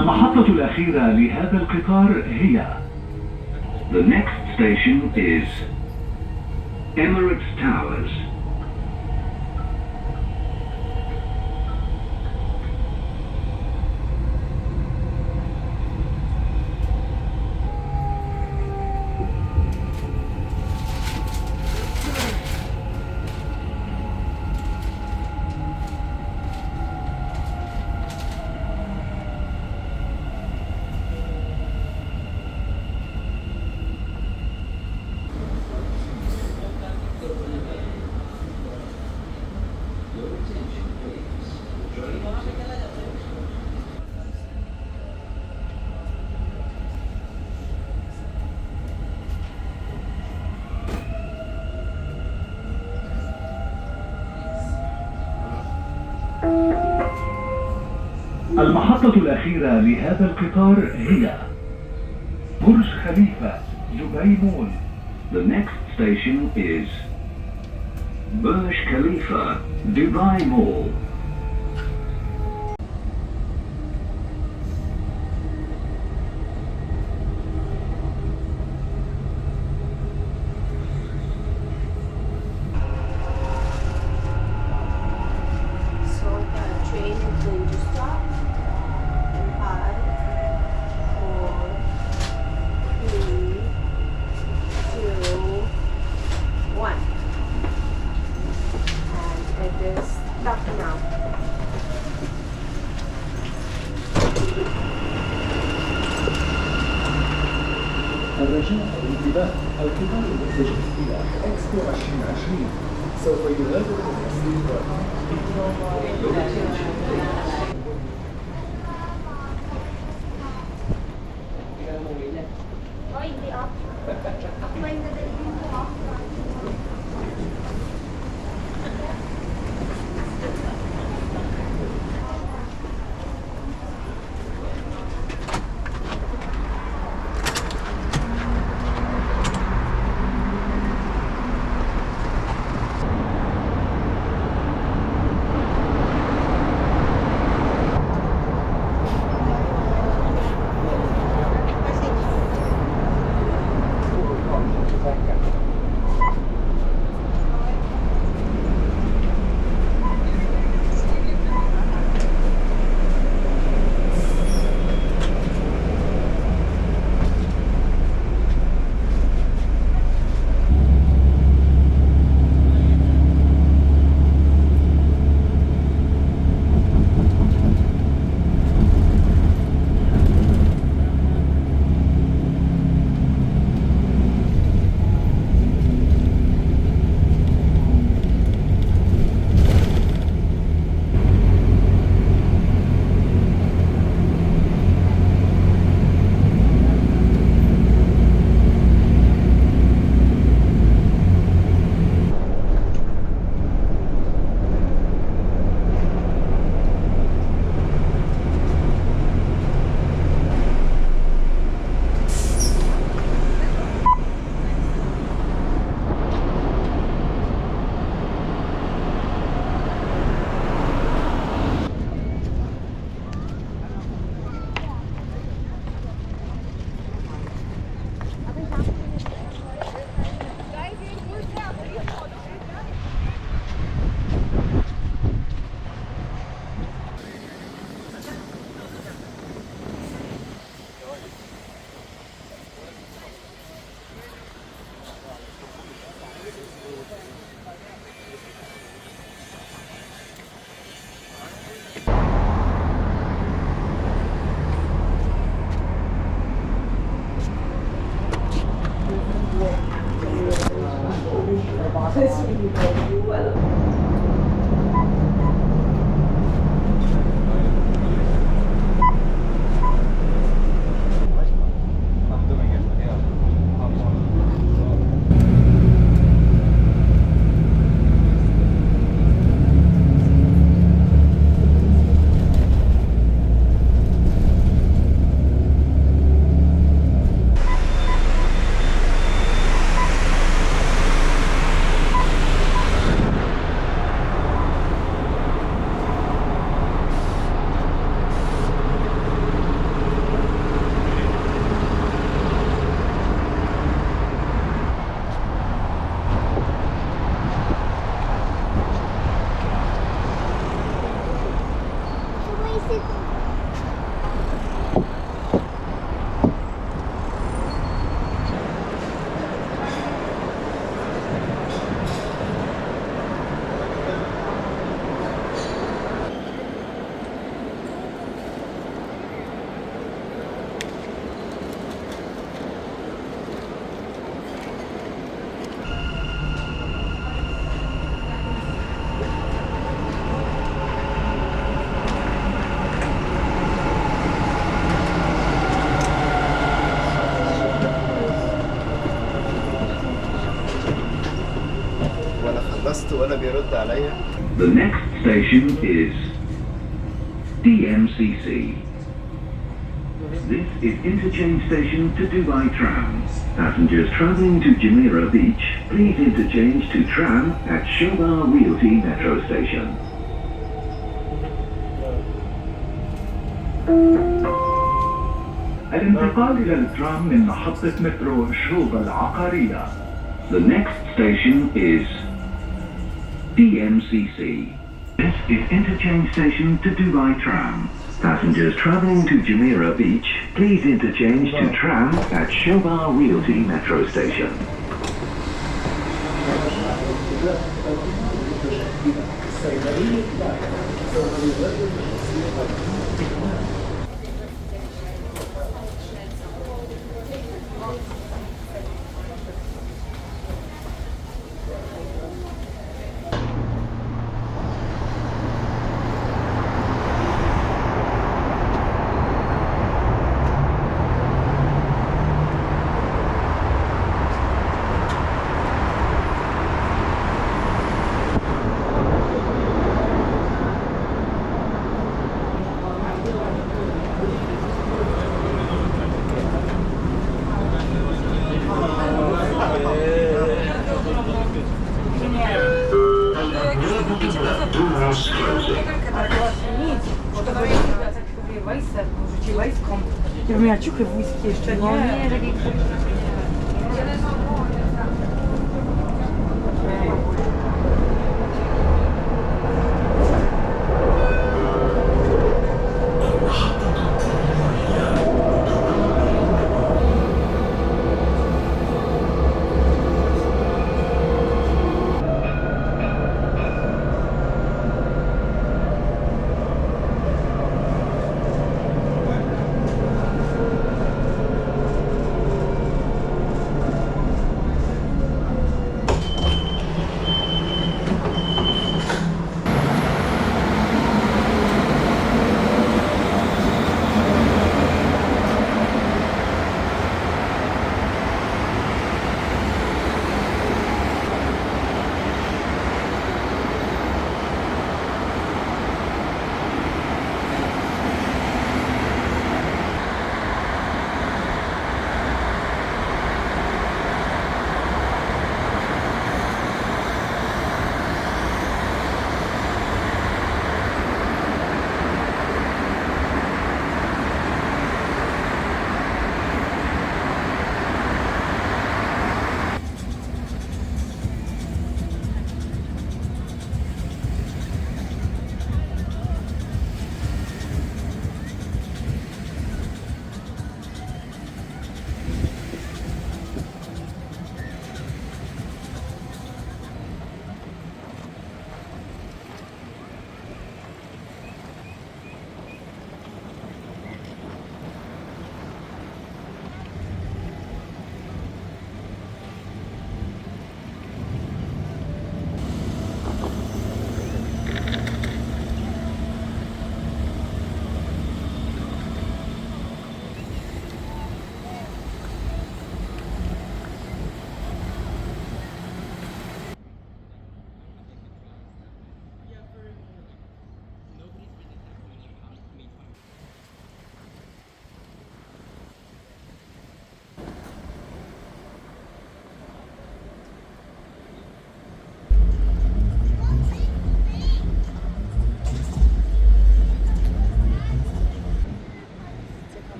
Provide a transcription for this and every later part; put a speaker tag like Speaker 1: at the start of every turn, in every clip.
Speaker 1: المحطة الأخيرة لهذا القطار هي
Speaker 2: The next station is Emirates Towers.
Speaker 1: المحطة الأخيرة لهذا القطار هي برج خليفة دبي مول.
Speaker 2: The next station is Burj Khalifa, Dubai Mall.
Speaker 3: So the train is going to stop in 5, 4, 3, 2, 1. And it is stopped now.
Speaker 4: الرجاء الانتباه، القطار المتجه إلى إكسبو 2020 سوف يغادر المسير
Speaker 3: Oh, hindi off. Ako ba yung dadalhin mo off?
Speaker 5: خلصت ولا بيرد عليا.
Speaker 2: The next station is DMCC. This is interchange station to Dubai Tram. Passengers travelling to Jumeirah Beach, please interchange to tram at Shobar Realty Metro Station.
Speaker 1: الانتقال إلى الترام من محطة مترو شوبا العقارية.
Speaker 2: The next station is DMCC. This is interchange station to Dubai Tram. Passengers travelling to Jumeirah Beach, please interchange to tram at Shobar Realty Metro Station.
Speaker 6: Ja bym miała ciuchy w whisky jeszcze, nie?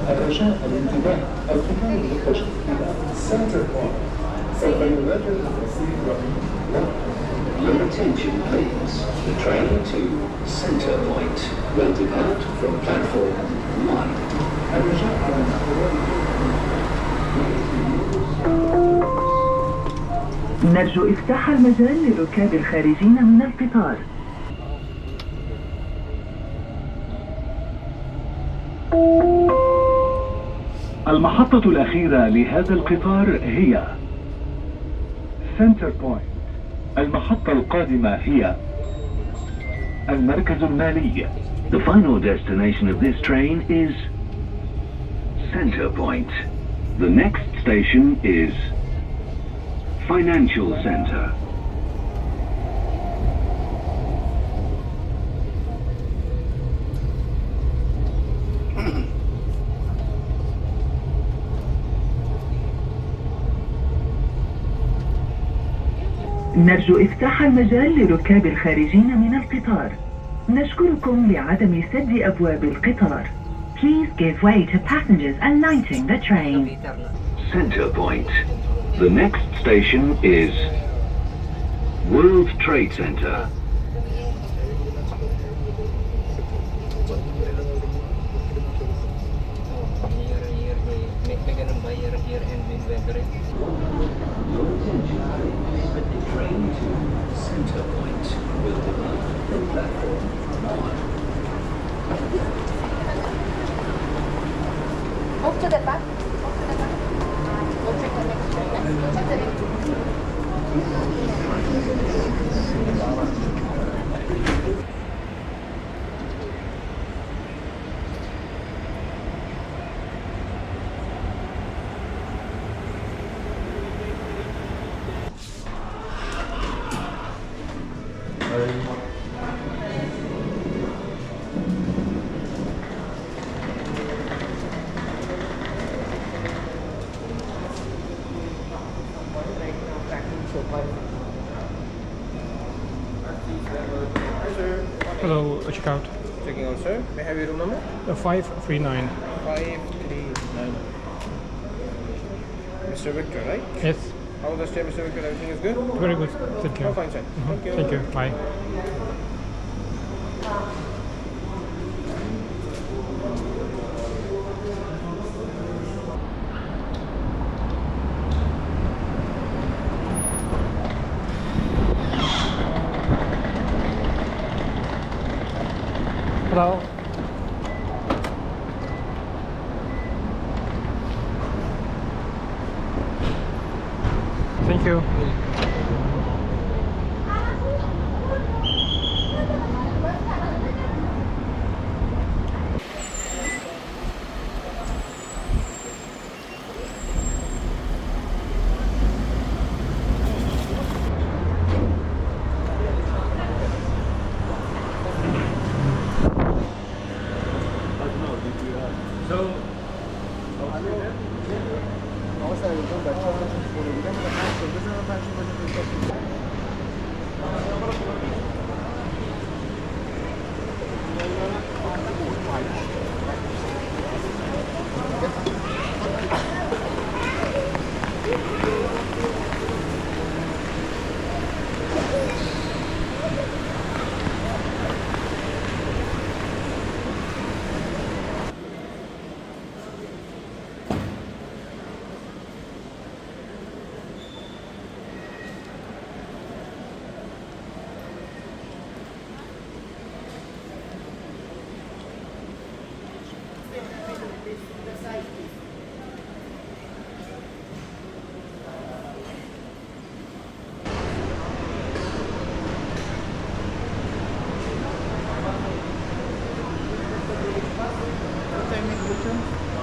Speaker 4: الرجاء الانتباه القطار المتجه إلى سنتر بوينت سوف يغادر المسير
Speaker 2: Your attention please. The train to Centre Point will depart from platform 1.
Speaker 5: نرجو إفتاح المجال للركاب الخارجين من القطار.
Speaker 1: المحطة الأخيرة لهذا القطار هي سنتر بوينت. المحطة القادمة هي المركز المالي.
Speaker 2: The final destination of this train is Center Point. The next station is Financial Center.
Speaker 5: نرجو إفتاح المجال للركاب الخارجين من القطار. نشكركم لعدم سد أبواب القطار. Please give way to passengers alighting the train.
Speaker 2: Center Point. The next station is World Trade Center.
Speaker 3: Move to the back. We'll take the next train. Check the next
Speaker 7: Hello, check out.
Speaker 8: Checking out, sir. May I have your room number?
Speaker 7: 539.
Speaker 8: 539. Mr. Victor, right?
Speaker 7: Yes,
Speaker 8: How was the stay, Mr. Victor? Everything is good?
Speaker 7: very good. Thank you.
Speaker 8: Oh, fine, sir. Thank you.
Speaker 7: Thank you. Bye. Hello. Thank you.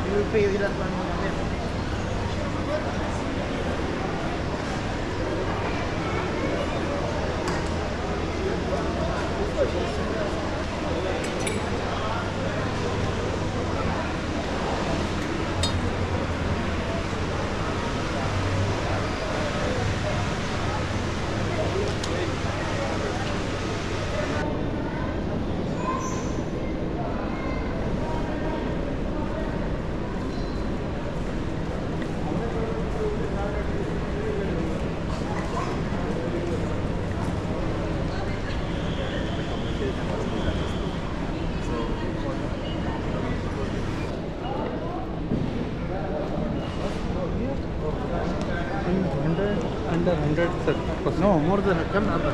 Speaker 8: You will pay with that one.
Speaker 7: under 100%.
Speaker 8: No, more than كم عبر.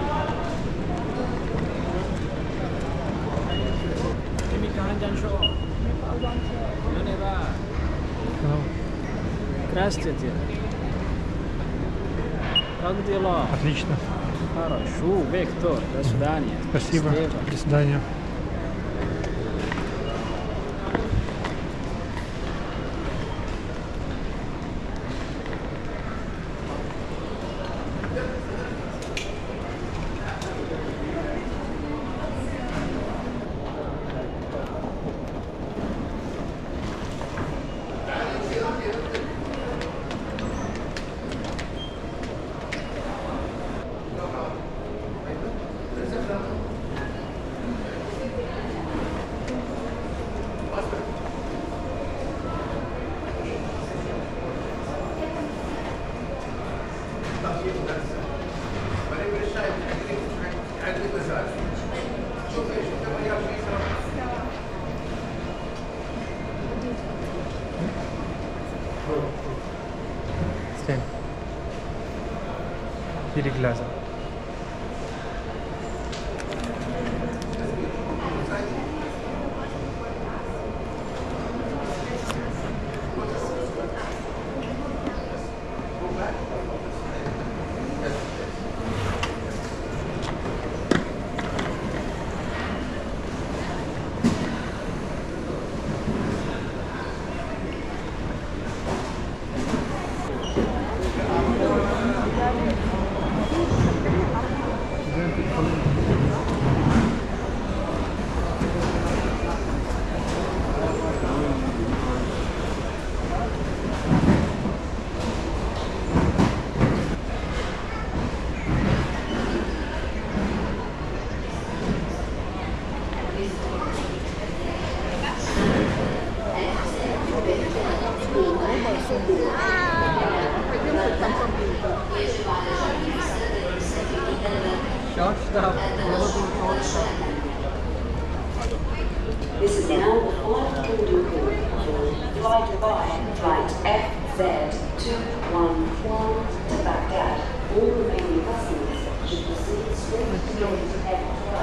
Speaker 9: Здравствуйте. Как дела?
Speaker 7: Отлично.
Speaker 9: Хорошо, Виктор. До свидания.
Speaker 7: Спасибо.
Speaker 9: Счастливо.
Speaker 7: До свидания. Stand. 4 глаза.
Speaker 10: This is now the final boarding call for Fly Dubai Flight FZ211 to Baghdad. All remaining passengers should proceed straight to gate F12.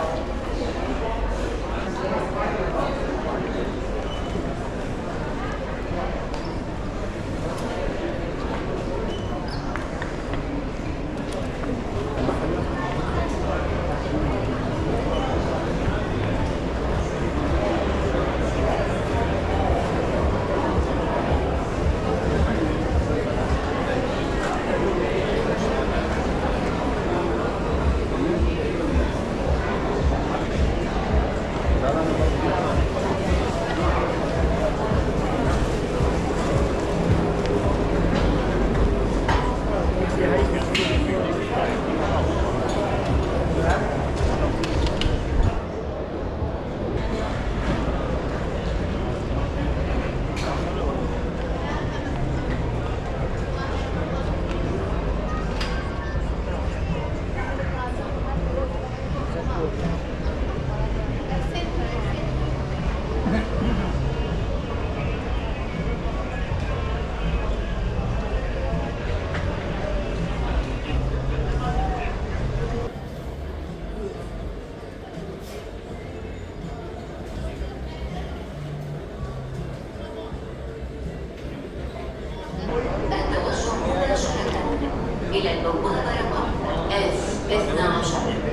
Speaker 11: إلى البوابة رقم S12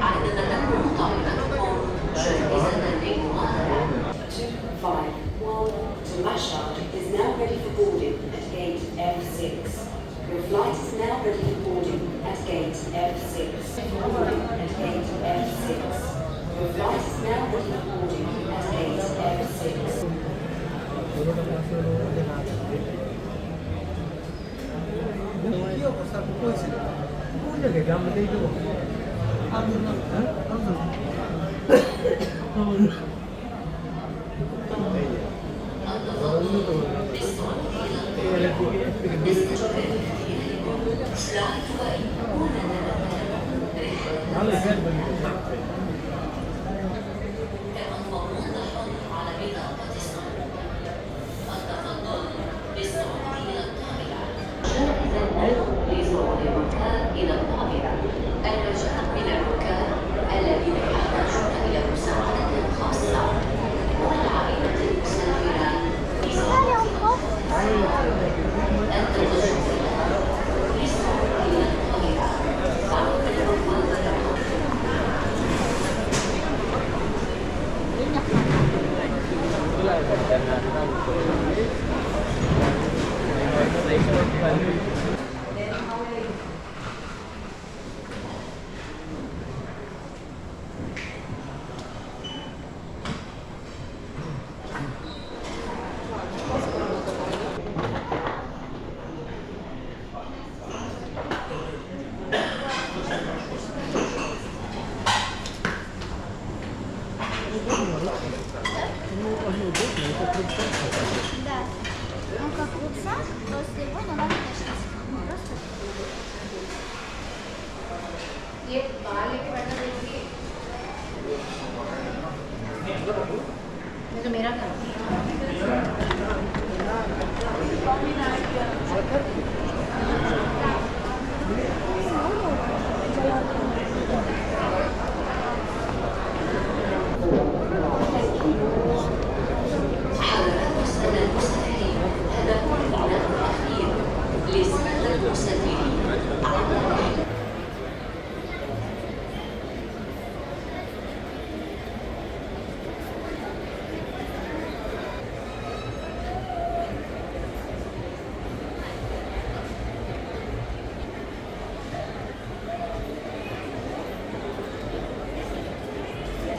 Speaker 11: عندما تكون طائرتكم جاهزة للمغادرة.
Speaker 10: 251 to Mashhad is now ready for boarding at gate F6. Your flight is now ready for boarding at gate F6. Boarding at gate F6. Your flight is now ready for boarding at gate F6.
Speaker 11: إلى
Speaker 3: Да. Ну как вот сам, просто его не надо тащить. Просто. ये बाल लेके बैठा देखिए ये तो मेरा काम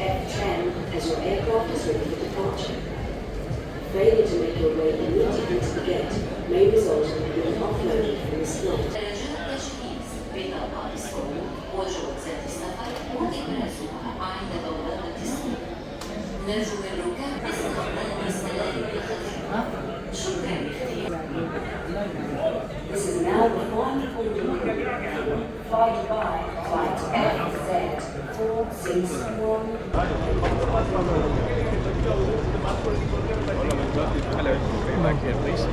Speaker 10: F10 as your aircraft is ready for departure. Failure to make your way immediately to the gate may result in you being offloaded from this flight. This is now the final boarding group. Flight by flight FZ 461.
Speaker 7: Back here, please.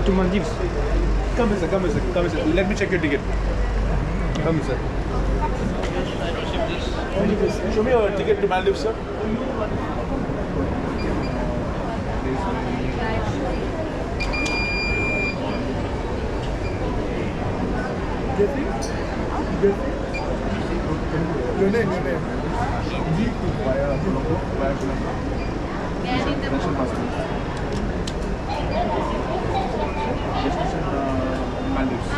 Speaker 7: To Maldives.
Speaker 8: Come here, sir. Come here, sir. Come here, sir. Let me check your ticket. Come here, sir. Show me your ticket to Maldives, sir. Your name, your name. Via Colombo, via Colombo. National passport. Destination Maldives.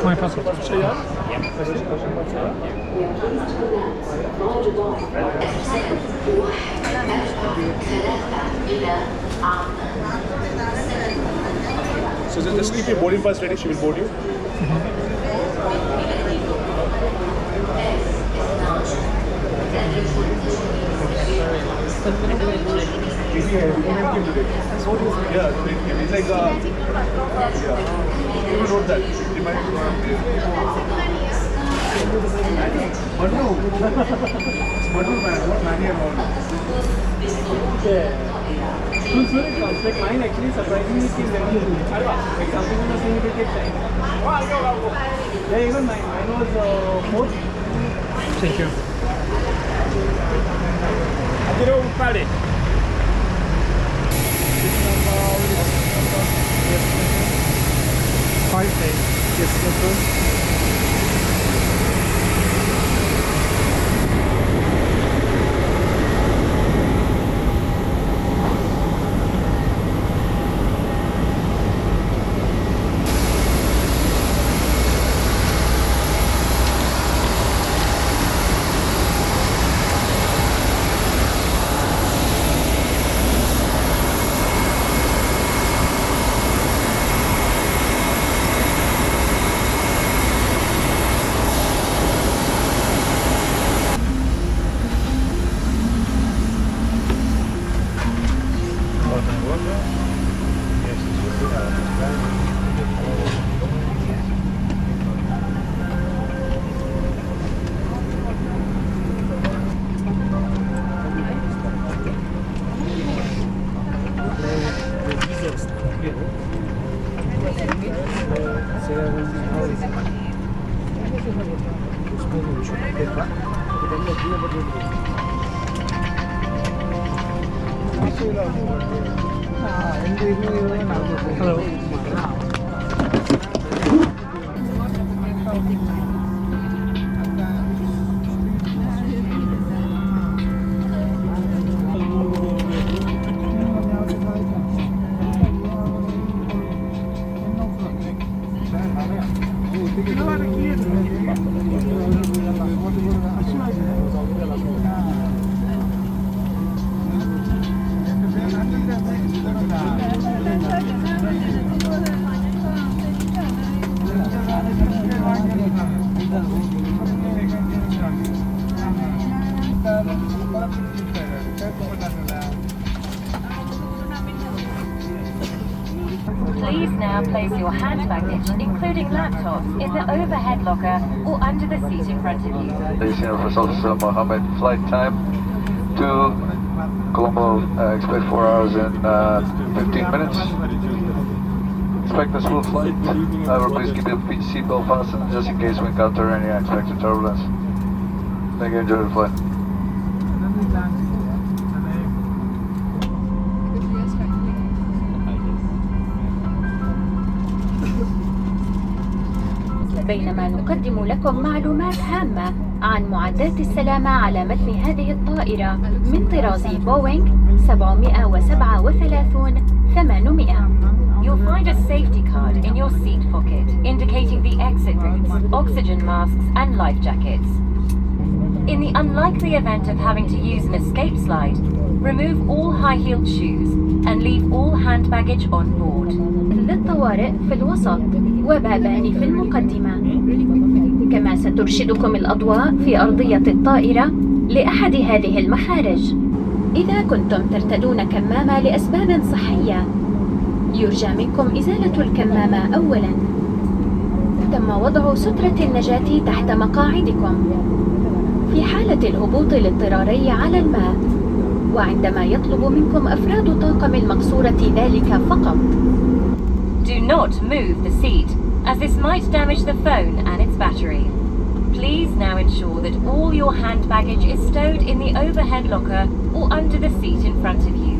Speaker 7: My passport.
Speaker 10: We are pleased to announce flight Dubai
Speaker 8: So just keep your boarding pass ready, she will board you. Yeah, it's like you wrote that. What many about
Speaker 6: Like mine actually surprisingly came very early. Like something on the same take time. Yeah, even mine was fourth.
Speaker 7: Thank you.
Speaker 6: Party.
Speaker 7: Five days.
Speaker 8: yes,
Speaker 12: Please now place your hand baggage, including laptops, in the overhead locker or under the seat in front of you.
Speaker 13: Station Office Officer Mohammed, flight time to Colombo, expect 4 hours and 15 minutes. Expect a smooth flight. However, please keep your seatbelt fastened just in case we encounter any unexpected turbulence. Thank you, enjoy the flight.
Speaker 12: بينما نقدم لكم معلومات هامة عن معدات السلامة على متن هذه الطائرة من طراز بوينغ 737-800. You'll find a safety card in your seat pocket indicating the exit routes, oxygen masks and life jackets. In the unlikely event of having to use an escape slide, remove all high-heeled shoes and leave all hand baggage on board. للطوارئ في الوسط وبابان في المقدمة. كما سترشدكم الأضواء في أرضية الطائرة لأحد هذه المخارج. إذا كنتم ترتدون كمامة لأسباب صحية، يرجى منكم إزالة الكمامة أولاً. تم وضع سترة النجاة تحت مقاعدكم في حالة الهبوط الاضطراري على الماء، وعندما يطلب منكم أفراد طاقم المقصورة ذلك فقط. Do not move the seat, as this might damage the phone and its battery. Please now ensure that all your hand baggage is stowed in the overhead locker or under the seat in front of you.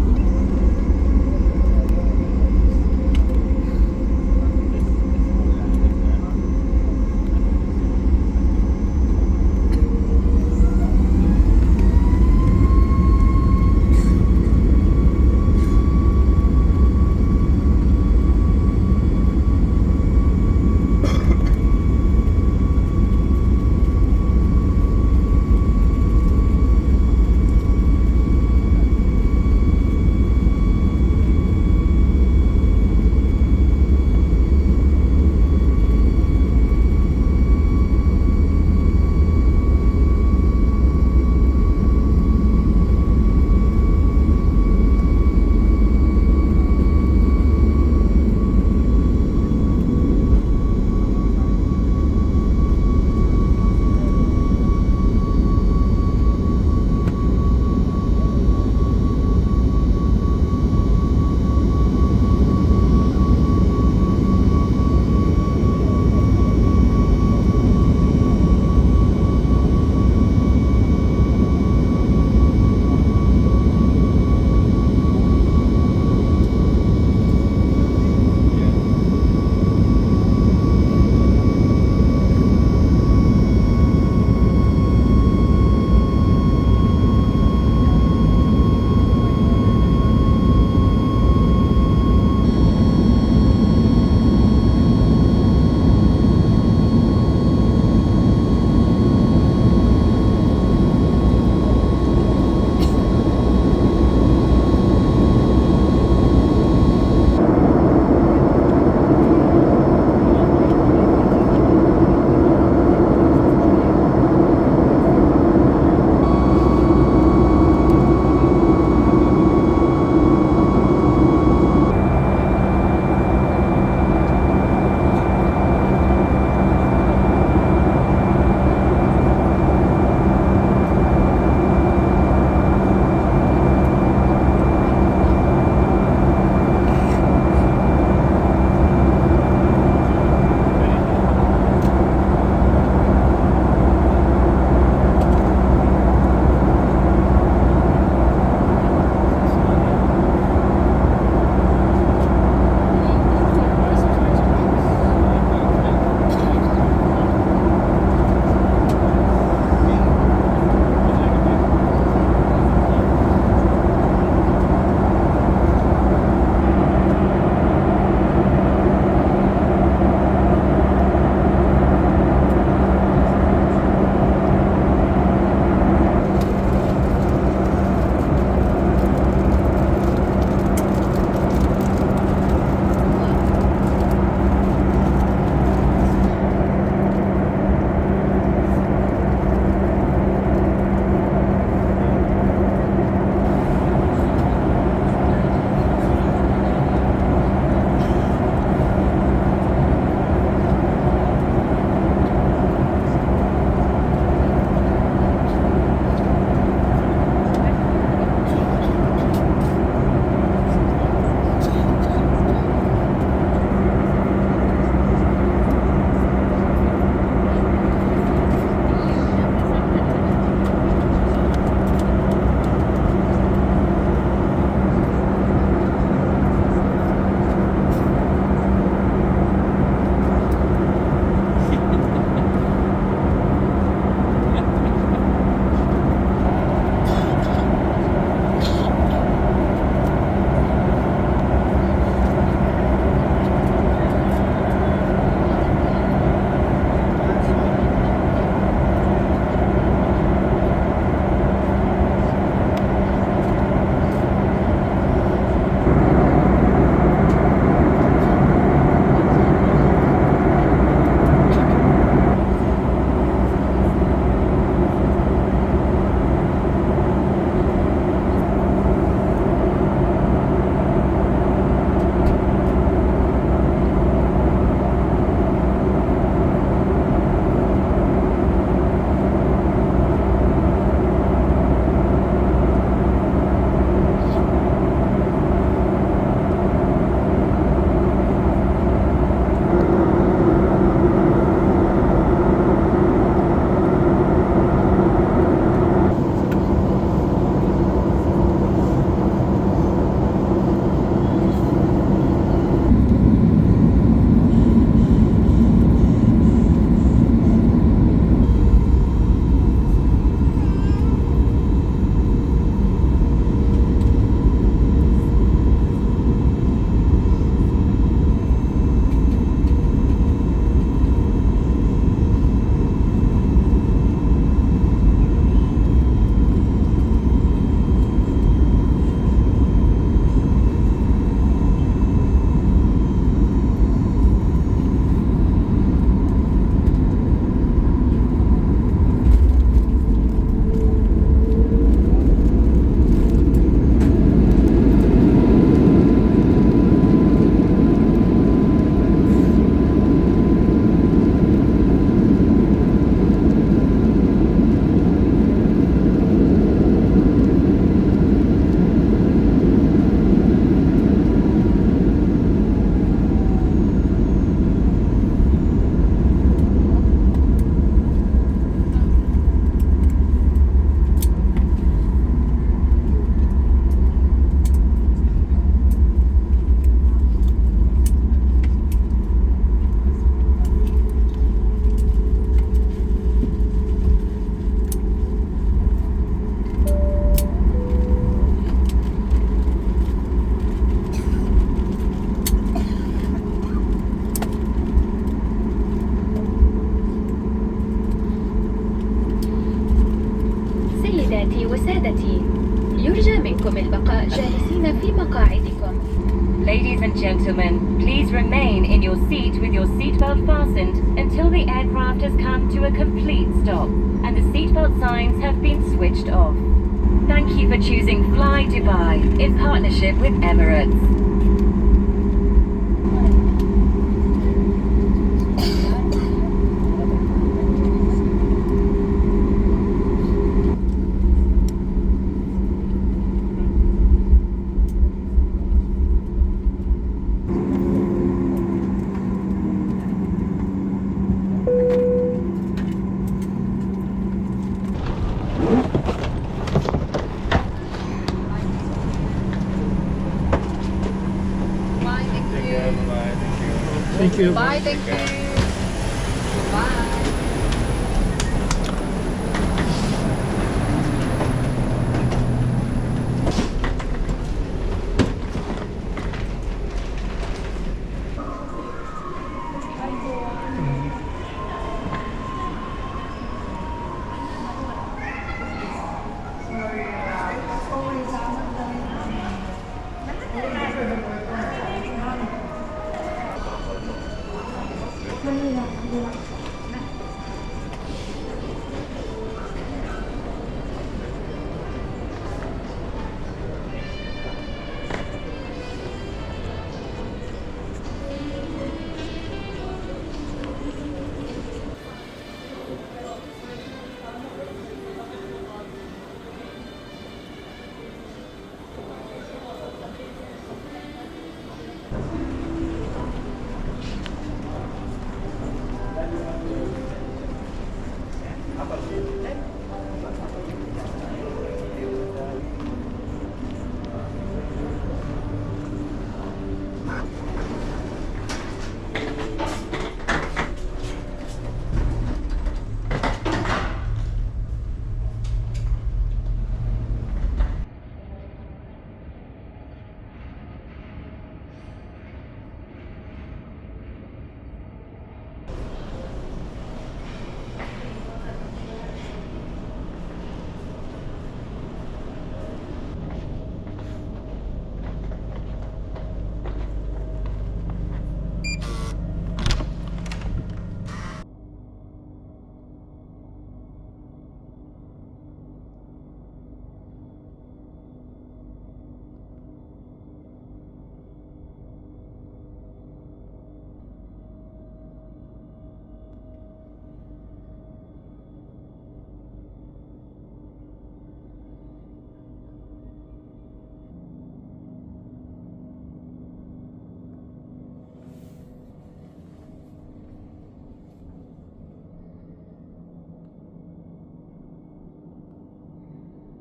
Speaker 3: في مقاعدكم.
Speaker 12: Ladies and gentlemen, please remain in your seat with your seatbelt fastened until the aircraft has come to a complete stop and the seatbelt signs have been switched off. Thank you for choosing Fly Dubai in partnership with Emirates.
Speaker 7: Thank you.
Speaker 3: Bye, thank you.